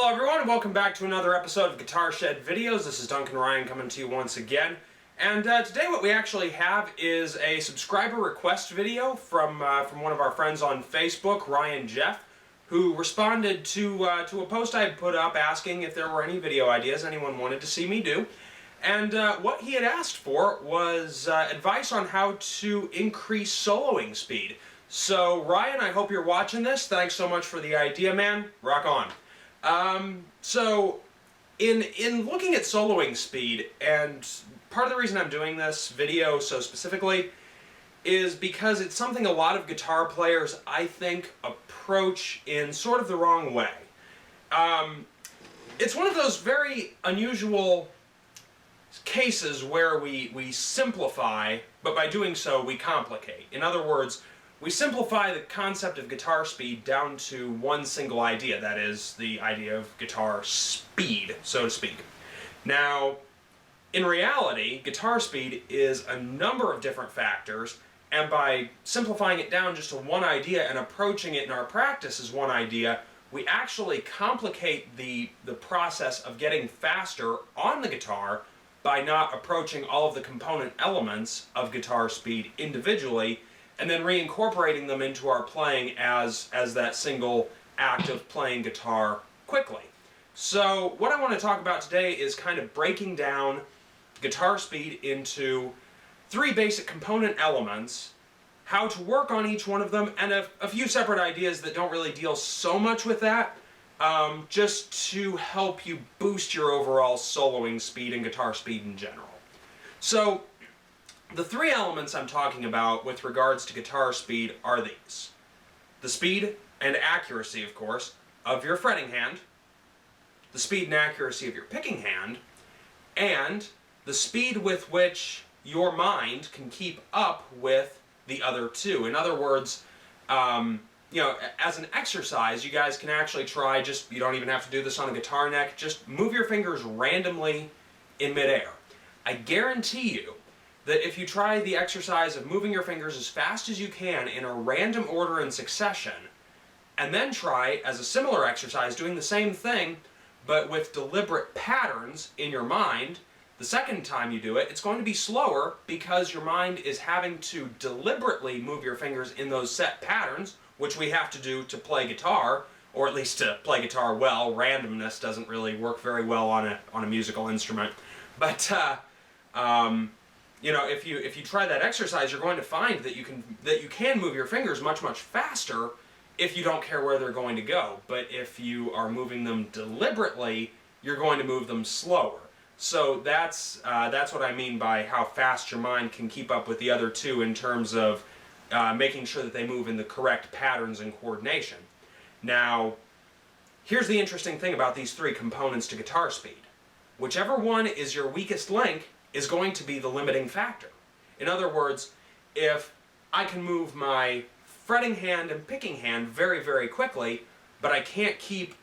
Hello everyone, and welcome back to another episode of Guitar Shed Videos. This is Duncan Ryan coming to you once again. And today what we actually have is a subscriber request video from one of our friends on Facebook, Ryan Jeff, who responded to a post I had put up asking if there were any video ideas anyone wanted to see me do. And what he had asked for was advice on how to increase soloing speed. So Ryan, I hope you're watching this. Thanks so much for the idea, man. Rock on. So in looking at soloing speed, and part of the reason I'm doing this video so specifically is because it's something a lot of guitar players, I think, approach in sort of the wrong way. It's one of those very unusual cases where we simplify, but by doing so we complicate. In other words, we simplify the concept of guitar speed down to one single idea, that is, the idea of guitar speed, so to speak. Now, in reality, guitar speed is a number of different factors, and by simplifying it down just to one idea and approaching it in our practice as one idea, we actually complicate the process of getting faster on the guitar by not approaching all of the component elements of guitar speed individually, and then reincorporating them into our playing as that single act of playing guitar quickly. So what I want to talk about today is kind of breaking down guitar speed into three basic component elements, how to work on each one of them, and a few separate ideas that don't really deal so much with that, just to help you boost your overall soloing speed and guitar speed in general. So the three elements I'm talking about with regards to guitar speed are these: the speed and accuracy, of course, of your fretting hand, the speed and accuracy of your picking hand, and the speed with which your mind can keep up with the other two. In other words, as an exercise, you guys can actually try, you don't even have to do this on a guitar neck, just move your fingers randomly in midair. I guarantee you that if you try the exercise of moving your fingers as fast as you can in a random order in succession, and then try, as a similar exercise, doing the same thing, but with deliberate patterns in your mind, the second time you do it, it's going to be slower because your mind is having to deliberately move your fingers in those set patterns, which we have to do to play guitar, or at least to play guitar well. Randomness doesn't really work very well on a musical instrument. But if you try that exercise, you're going to find that you can move your fingers much faster if you don't care where they're going to go. But if you are moving them deliberately, you're going to move them slower. So that's what I mean by how fast your mind can keep up with the other two in terms of making sure that they move in the correct patterns and coordination. Now, here's the interesting thing about these three components to guitar speed. Whichever one is your weakest link is going to be the limiting factor. In other words, if I can move my fretting hand and picking hand very quickly, but I can't keep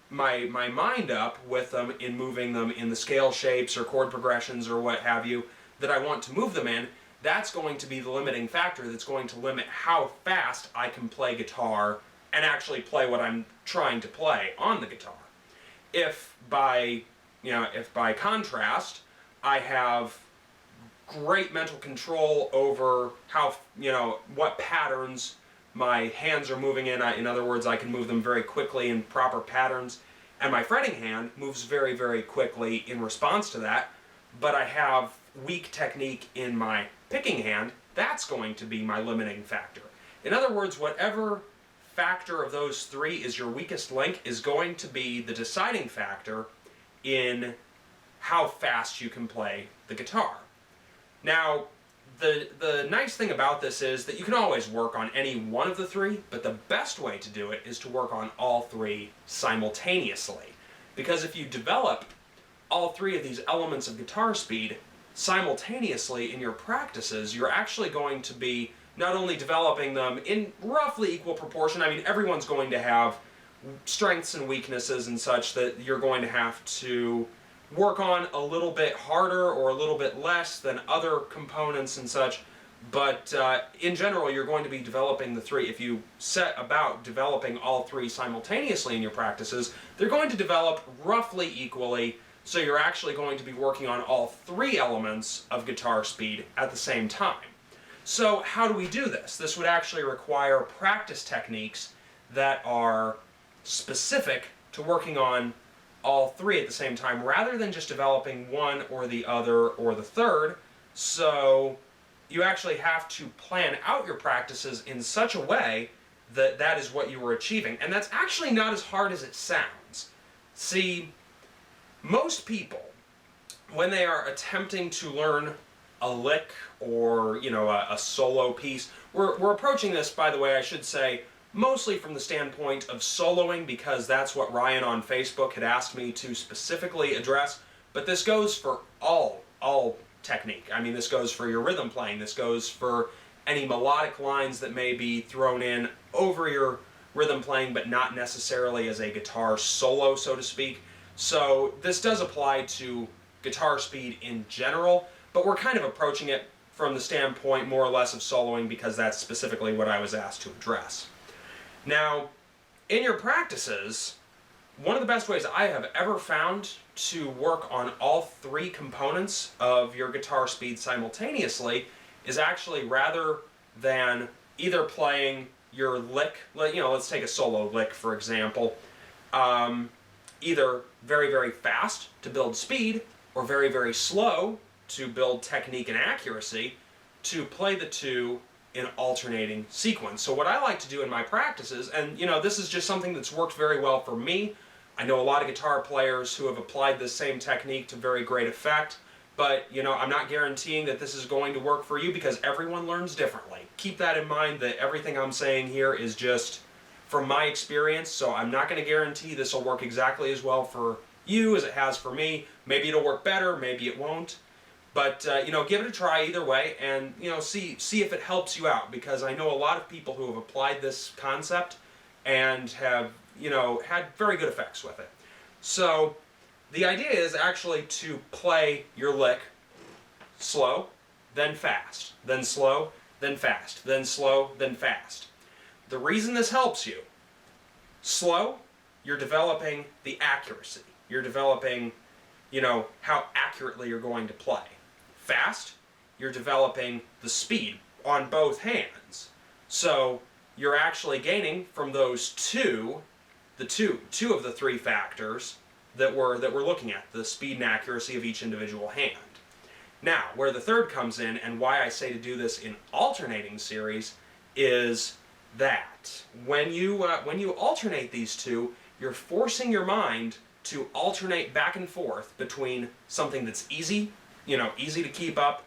my mind up with them in moving them in the scale shapes or chord progressions or what have you that I want to move them in, that's going to be the limiting factor that's going to limit how fast I can play guitar and actually play what I'm trying to play on the guitar. If by contrast I have great mental control over what patterns my hands are moving in other words, I can move them very quickly in proper patterns, and my fretting hand moves very quickly in response to that, but I have weak technique in my picking hand, that's going to be my limiting factor. In other words, whatever factor of those three is your weakest link is going to be the deciding factor in how fast you can play the guitar. Now, the nice thing about this is that you can always work on any one of the three, but the best way to do it is to work on all three simultaneously. Because if you develop all three of these elements of guitar speed simultaneously in your practices, you're actually going to be not only developing them in roughly equal proportion. I mean, everyone's going to have strengths and weaknesses and such that you're going to have to work on a little bit harder or a little bit less than other components and such, But in general, you're going to be developing the three. If you set about developing all three simultaneously in your practices, they're going to develop roughly equally, so you're actually going to be working on all three elements of guitar speed at the same time. So how do we do this? This would actually require practice techniques that are specific to working on all three at the same time, rather than just developing one or the other or the third. So you actually have to plan out your practices in such a way that that is what you are achieving. And that's actually not as hard as it sounds. See, most people, when they are attempting to learn a lick or, a solo piece, we're approaching this, by the way, I should say, mostly from the standpoint of soloing, because that's what Ryan on Facebook had asked me to specifically address. But this goes for all technique. I mean, this goes for your rhythm playing. This goes for any melodic lines that may be thrown in over your rhythm playing, but not necessarily as a guitar solo, so to speak. So this does apply to guitar speed in general, but we're kind of approaching it from the standpoint more or less of soloing, because that's specifically what I was asked to address. Now, in your practices, one of the best ways I have ever found to work on all three components of your guitar speed simultaneously is actually, rather than either playing your lick, let's take a solo lick for example, either very, very fast to build speed or very, very slow to build technique and accuracy, to play the two in alternating sequence. So what I like to do in my practices, and this is just something that's worked very well for me. I know a lot of guitar players who have applied this same technique to very great effect, but I'm not guaranteeing that this is going to work for you, because everyone learns differently. Keep that in mind, that everything I'm saying here is just from my experience, so I'm not going to guarantee this will work exactly as well for you as it has for me. Maybe it'll work better, maybe it won't. But give it a try either way, and see if it helps you out, because I know a lot of people who have applied this concept and have had very good effects with it. So the idea is actually to play your lick slow, then fast, then slow, then fast, then slow, then fast. The reason this helps you: slow, you're developing the accuracy. You're developing, how accurately you're going to play. Fast, you're developing the speed on both hands. So you're actually gaining from those two of the three factors that we're looking at, the speed and accuracy of each individual hand. Now, where the third comes in, and why I say to do this in alternating series, is that when you alternate these two, you're forcing your mind to alternate back and forth between something that's easy to keep up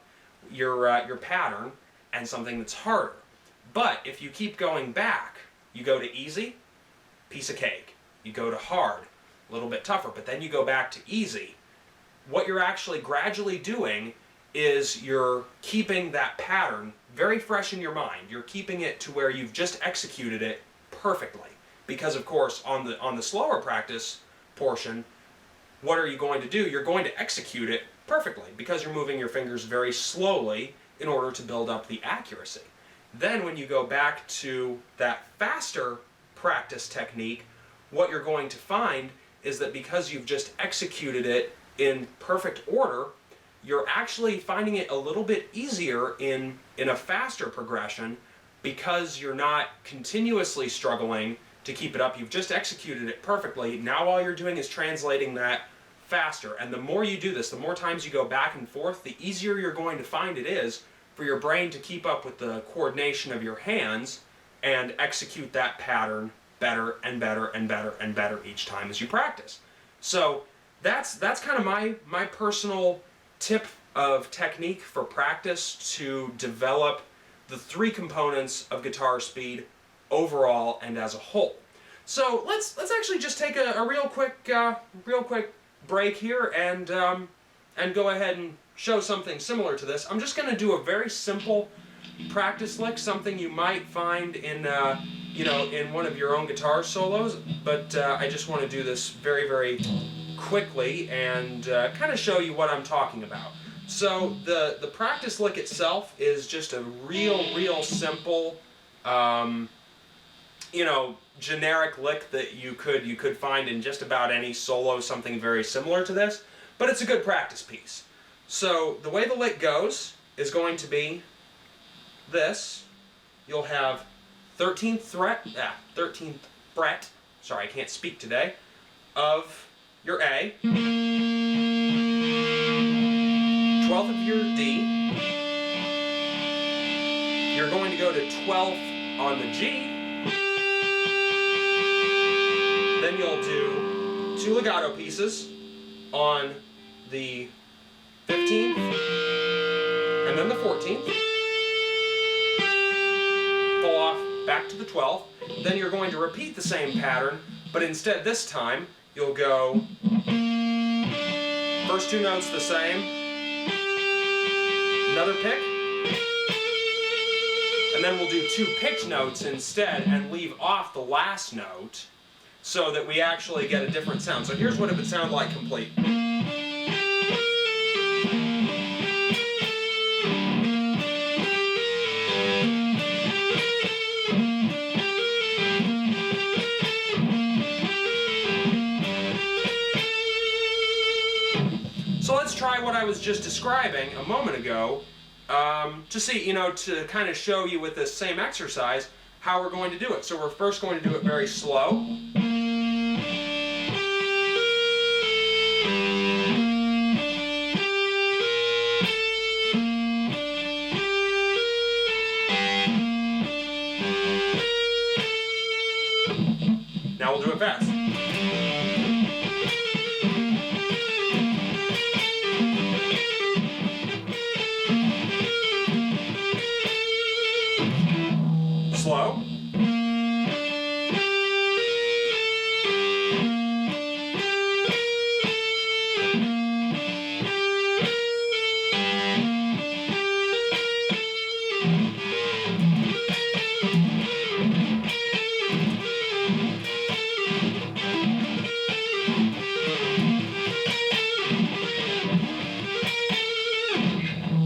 your pattern, and something that's harder. But if you keep going back, you go to easy, piece of cake. You go to hard, a little bit tougher, but then you go back to easy. What you're actually gradually doing is you're keeping that pattern very fresh in your mind. You're keeping it to where you've just executed it perfectly. Because of course, on the slower practice portion, what are you going to do? You're going to execute it perfectly, because you're moving your fingers very slowly in order to build up the accuracy. Then when you go back to that faster practice technique, what you're going to find is that because you've just executed it in perfect order, you're actually finding it a little bit easier in a faster progression, because you're not continuously struggling to keep it up. You've just executed it perfectly. Now all you're doing is translating that faster. And the more you do this, the more times you go back and forth, the easier you're going to find it is for your brain to keep up with the coordination of your hands and execute that pattern better and better and better and better each time as you practice. So that's kind of my personal tip of technique for practice to develop the three components of guitar speed overall and as a whole. So let's actually just take a real quick break here and go ahead and show something similar to this. I'm just going to do a very simple practice lick, something you might find in in one of your own guitar solos, but I just want to do this very, very quickly and kind of show you what I'm talking about. So the practice lick itself is just a real simple, generic lick that you could find in just about any solo, something very similar to this, but it's a good practice piece. So the way the lick goes is going to be this. You'll have 13th fret, sorry, I can't speak today, of your A, 12th of your D, you're going to go to 12th on the G, then you'll do 2 legato pieces on the 15th, and then the 14th, fall off back to the 12th, then you're going to repeat the same pattern, but instead this time you'll go first 2 notes the same, another pick, and then we'll do 2 picked notes instead and leave off the last note so that we actually get a different sound. So here's what it would sound like complete. So let's try what I was just describing a moment ago to see, to kind of show you with this same exercise how we're going to do it. So we're first going to do it very slow. Now we'll do it fast. Slow.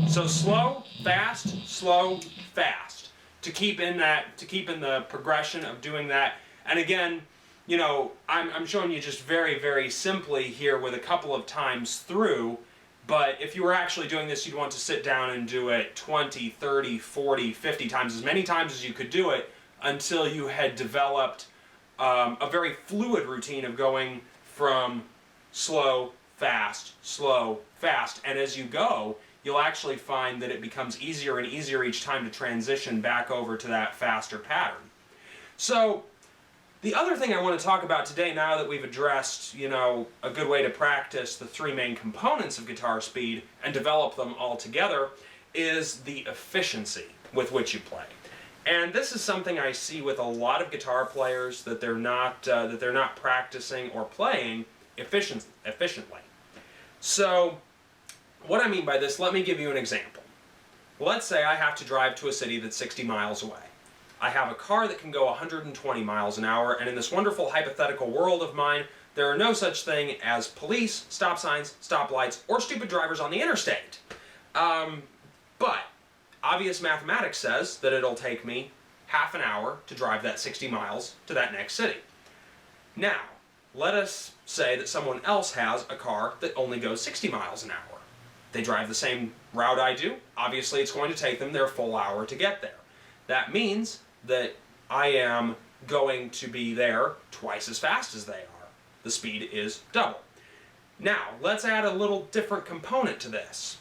So slow, fast. To keep in the progression of doing that. And again, I'm showing you just very simply here with a couple of times through, but if you were actually doing this, you'd want to sit down and do it 20, 30, 40, 50 times, as many times as you could do it until you had developed a very fluid routine of going from slow, fast, and as you go, you'll actually find that it becomes easier and easier each time to transition back over to that faster pattern. So the other thing I want to talk about today, now that we've addressed, a good way to practice the 3 main components of guitar speed and develop them all together, is the efficiency with which you play. And this is something I see with a lot of guitar players, that they're not practicing or playing efficiently. So what I mean by this, let me give you an example. Let's say I have to drive to a city that's 60 miles away. I have a car that can go 120 miles an hour, and in this wonderful hypothetical world of mine, there are no such thing as police, stop signs, stoplights, or stupid drivers on the interstate. But obvious mathematics says that it'll take me half an hour to drive that 60 miles to that next city. Now, let us say that someone else has a car that only goes 60 miles an hour. They drive the same route I do. Obviously, it's going to take them their full hour to get there. That means that I am going to be there twice as fast as they are. The speed is double. Now, let's add a little different component to this.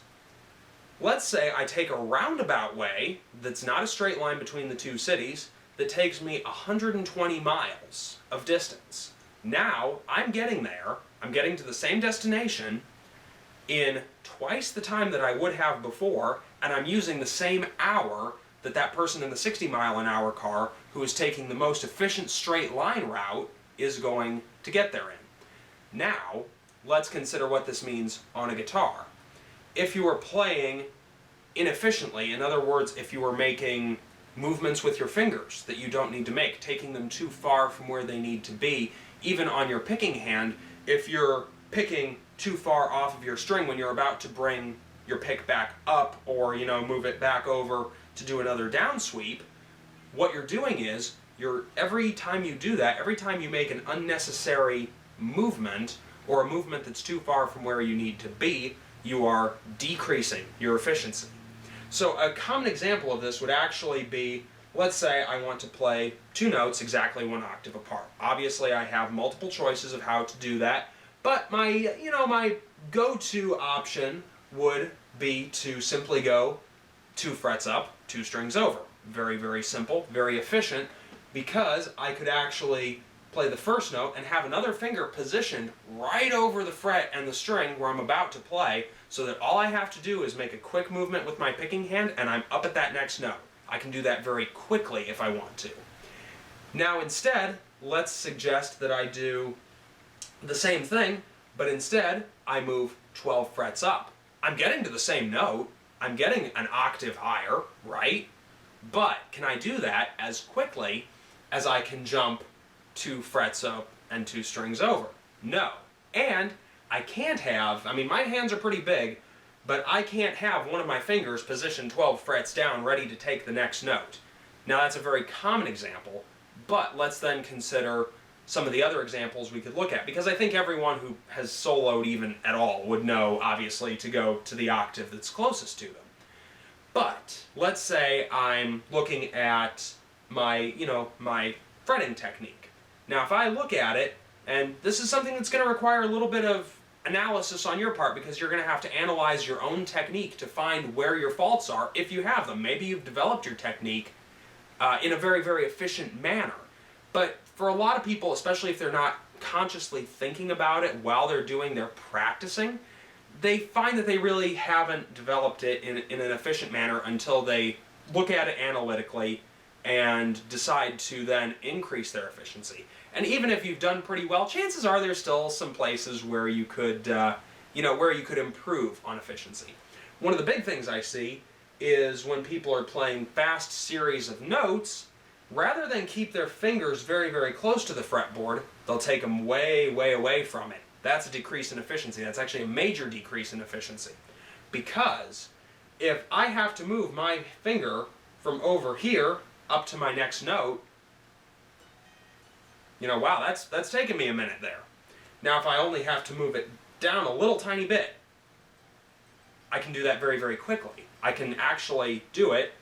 Let's say I take a roundabout way that's not a straight line between the 2 cities that takes me 120 miles of distance. Now, I'm getting there, I'm getting to the same destination in twice the time that I would have before, and I'm using the same hour that that person in the 60-mile-an-hour car who is taking the most efficient straight line route is going to get there in. Now, let's consider what this means on a guitar. If you are playing inefficiently, in other words, if you are making movements with your fingers that you don't need to make, taking them too far from where they need to be, even on your picking hand, if you're picking too far off of your string when you're about to bring your pick back up, or move it back over to do another down sweep, what you're doing is every time you do that, every time you make an unnecessary movement or a movement that's too far from where you need to be, you are decreasing your efficiency. So a common example of this would actually be, let's say I want to play two notes exactly one octave apart. Obviously I have multiple choices of how to do that, but my go-to option would be to simply go 2 frets up, 2 strings over. Very, very simple, very efficient, because I could actually play the first note and have another finger positioned right over the fret and the string where I'm about to play, so that all I have to do is make a quick movement with my picking hand and I'm up at that next note. I can do that very quickly if I want to. Now instead, let's suggest that I do the same thing, but instead I move 12 frets up. I'm getting to the same note, I'm getting an octave higher, right? But can I do that as quickly as I can jump 2 frets up and 2 strings over? No. And I can't have, my hands are pretty big, but I can't have one of my fingers positioned 12 frets down ready to take the next note. Now that's a very common example, but let's then consider some of the other examples we could look at, because I think everyone who has soloed even at all would know, obviously, to go to the octave that's closest to them. But let's say I'm looking at my fretting technique. Now if I look at it, and this is something that's going to require a little bit of analysis on your part, because you're going to have to analyze your own technique to find where your faults are, if you have them. Maybe you've developed your technique in a very, very efficient manner. But for a lot of people, especially if they're not consciously thinking about it while they're doing their practicing, they find that they really haven't developed it in an efficient manner until they look at it analytically and decide to then increase their efficiency. And even if you've done pretty well, chances are there's still some places where you could, where you could improve on efficiency. One of the big things I see is when people are playing fast series of notes, rather than keep their fingers very, very close to the fretboard, they'll take them way, way away from it. That's a decrease in efficiency. That's actually a major decrease in efficiency. Because if I have to move my finger from over here up to my next note, wow, that's taken me a minute there. Now if I only have to move it down a little tiny bit, I can do that very, very quickly. I can actually do it,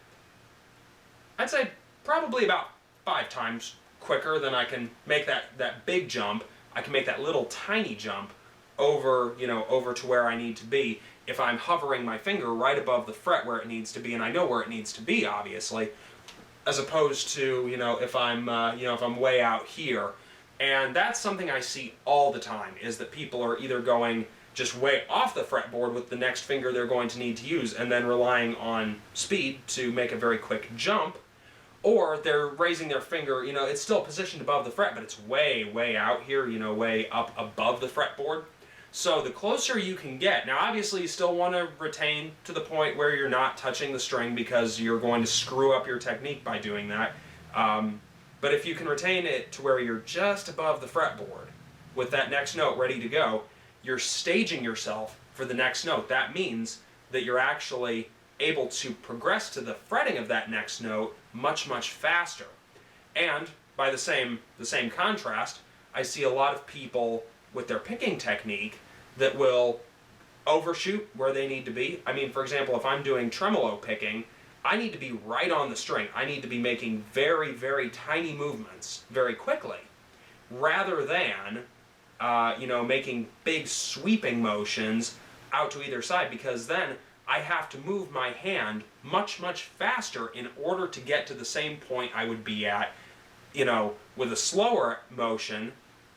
I'd say probably about 5 times quicker than I can make that big jump. I can make that little tiny jump over to where I need to be if I'm hovering my finger right above the fret where it needs to be, and I know where it needs to be, obviously, as opposed to, if I'm way out here. And that's something I see all the time, is that people are either going just way off the fretboard with the next finger they're going to need to use and then relying on speed to make a very quick jump, or they're raising their finger, it's still positioned above the fret, but it's way, way out here, way up above the fretboard. So the closer you can get, now obviously you still want to retain to the point where you're not touching the string, because you're going to screw up your technique by doing that. But if you can retain it to where you're just above the fretboard with that next note ready to go, you're staging yourself for the next note. That means that you're actually able to progress to the fretting of that next note much, much faster. And by the same contrast, I see a lot of people with their picking technique that will overshoot where they need to be. For example, if I'm doing tremolo picking, I need to be right on the string. I need to be making very, very tiny movements very quickly, rather than making big sweeping motions out to either side, because then I have to move my hand much, much faster in order to get to the same point I would be at, with a slower motion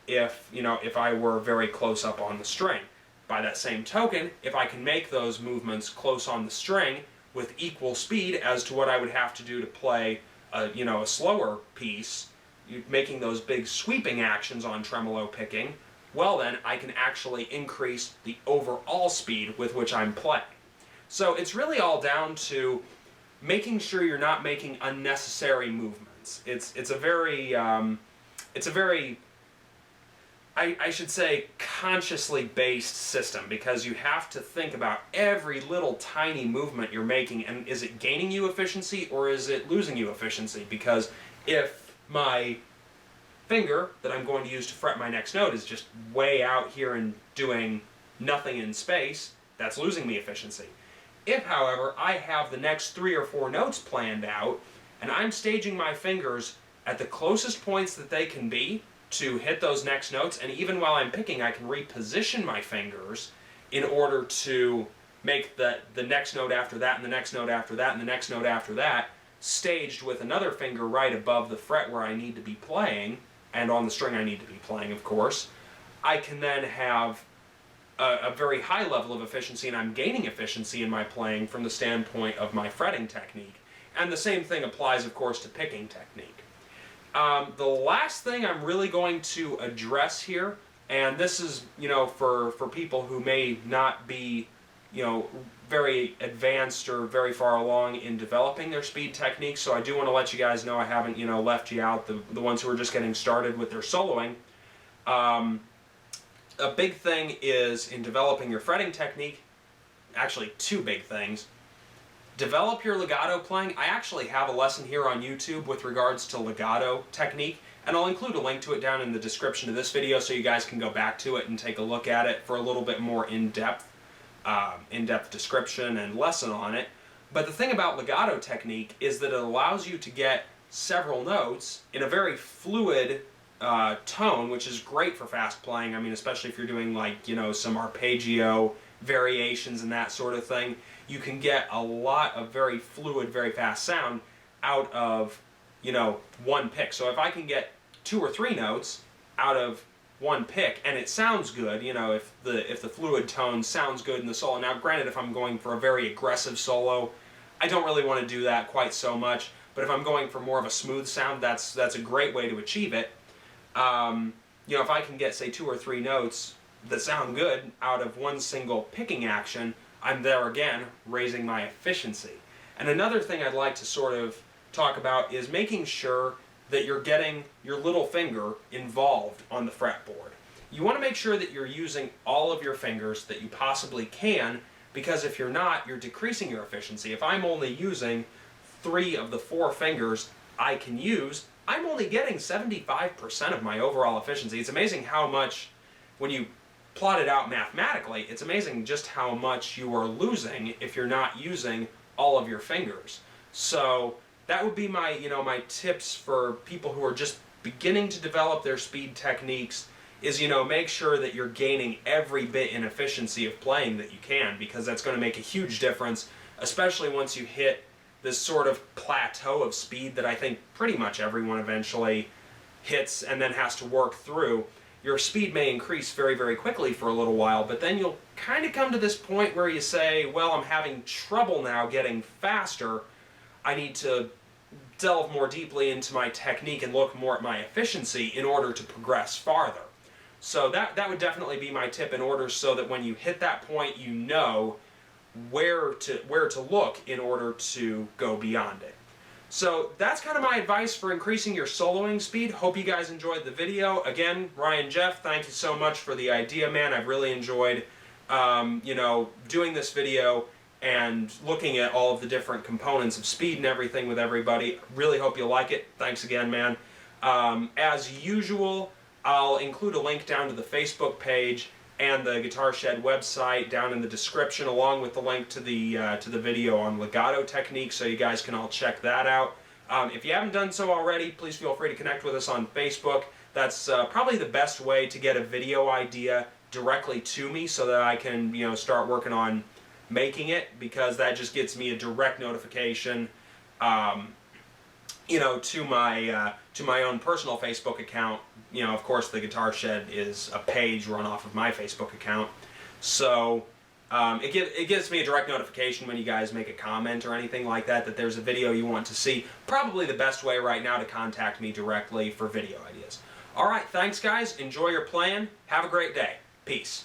if I were very close up on the string. By that same token, if I can make those movements close on the string with equal speed as to what I would have to do to play a slower piece, making those big sweeping actions on tremolo picking, well then I can actually increase the overall speed with which I'm playing. So it's really all down to making sure you're not making unnecessary movements. It's a very I should say, consciously based system, because you have to think about every little tiny movement you're making, and is it gaining you efficiency or is it losing you efficiency? Because if my finger that I'm going to use to fret my next note is just way out here and doing nothing in space, that's losing me efficiency. If, however, I have the next 3 or 4 notes planned out, and I'm staging my fingers at the closest points that they can be to hit those next notes, and even while I'm picking, I can reposition my fingers in order to make the next note after that, and the next note after that, and the next note after that, staged with another finger right above the fret where I need to be playing, and on the string I need to be playing, of course. I can then have a very high level of efficiency, and I'm gaining efficiency in my playing from the standpoint of my fretting technique. And the same thing applies, of course, to picking technique. The last thing I'm really going to address here, and this is, for people who may not be, very advanced or very far along in developing their speed techniques, so I do want to let you guys know I haven't, left you out, the ones who are just getting started with their soloing. A big thing is in developing your fretting technique, actually 2 big things. Develop your legato playing. I actually have a lesson here on YouTube with regards to legato technique, and I'll include a link to it down in the description of this video so you guys can go back to it and take a look at it for a little bit more in-depth description and lesson on it. But the thing about legato technique is that it allows you to get several notes in a very fluid tone, which is great for fast playing. I mean, especially if you're doing some arpeggio variations and that sort of thing. You can get a lot of very fluid, very fast sound out of, one pick. So if I can get 2 or 3 notes out of one pick, and it sounds good, if the fluid tone sounds good in the solo. Now, granted, if I'm going for a very aggressive solo, I don't really want to do that quite so much. But if I'm going for more of a smooth sound, that's a great way to achieve it. If I can get, say, 2 or 3 notes that sound good out of one single picking action, I'm there again, raising my efficiency. And another thing I'd like to sort of talk about is making sure that you're getting your little finger involved on the fretboard. You want to make sure that you're using all of your fingers that you possibly can, because if you're not, you're decreasing your efficiency. If I'm only using 3 of the 4 fingers I can use, I'm only getting 75% of my overall efficiency. It's amazing how much, when you plot it out mathematically, it's amazing just how much you are losing if you're not using all of your fingers. So that would be my, my tips for people who are just beginning to develop their speed techniques is, make sure that you're gaining every bit in efficiency of playing that you can, because that's going to make a huge difference, especially once you hit this sort of plateau of speed that I think pretty much everyone eventually hits and then has to work through. Your speed may increase very, very quickly for a little while, but then you'll kind of come to this point where you say, well, I'm having trouble now getting faster. I need to delve more deeply into my technique and look more at my efficiency in order to progress farther. So that would definitely be my tip, in order so that when you hit that point, you know where to look in order to go beyond it. So that's kind of my advice for increasing your soloing speed. Hope you guys enjoyed the video. Again, Ryan Jeff, thank you so much for the idea, man. I've really enjoyed, doing this video and looking at all of the different components of speed and everything with everybody. Really hope you like it. Thanks again, man. As usual, I'll include a link down to the Facebook page and the Guitar Shed website down in the description, along with the link to the video on legato technique, so you guys can all check that out. If you haven't done so already, please feel free to connect with us on Facebook. That's probably the best way to get a video idea directly to me, so that I can start working on making it, because that just gets me a direct notification to my own personal Facebook account. Of course, the Guitar Shed is a page run off of my Facebook account. So it gives me a direct notification when you guys make a comment or anything like that, that there's a video you want to see. Probably the best way right now to contact me directly for video ideas. Alright, thanks guys. Enjoy your playing. Have a great day. Peace.